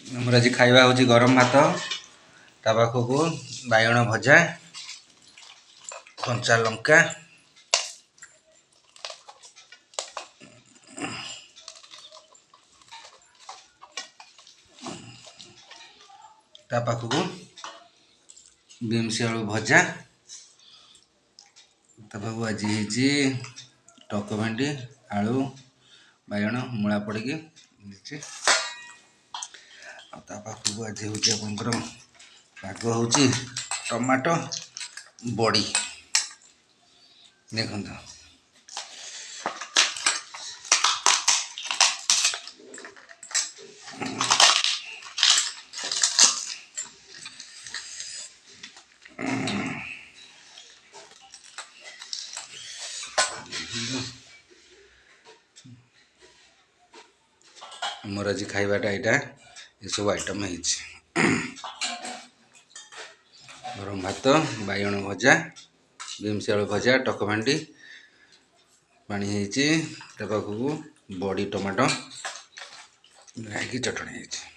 ଆମର ଆଜି ଖାଇବା ହେଉଛି ଗରମ ଭାତ, ତା ପାଖକୁ ବାଇଗଣ ଭଜା, କଞ୍ଚା ଲଙ୍କା, ତା ପାଖକୁ ବିମ୍ସ ଆଳୁ ଭଜା, ତା ପାଖକୁ ଆଜି ହେଇଛି ଟକ ଭେଣ୍ଡି ଆଳୁ ବାଇଗଣ ମୂଳା ପଡ଼ିକି ହେଇଛି। ଆଉ ତା ପାଖକୁ ଆଜି ହେଉଛି ଆପଣଙ୍କର ପାଗ ହେଉଛି ଟମାଟୋ ବଡ଼ି। ଦେଖନ୍ତୁ ଆମର ଆଜି ଖାଇବାଟା ଏଇଟା ଏସବୁ ଆଇଟମ୍ ହେଇଛି। ଗରମ ଭାତ, ବାଇଗଣ ଭଜା, ବିମ୍ସ ଆଳୁ ଭଜା, ଟକ ଭେଣ୍ଡି ପାଣି ହେଇଛି, ତା ପାଖକୁ ବଡ଼ି ଟମାଟୋ ରାଇକି ଚଟଣି ହେଇଛି।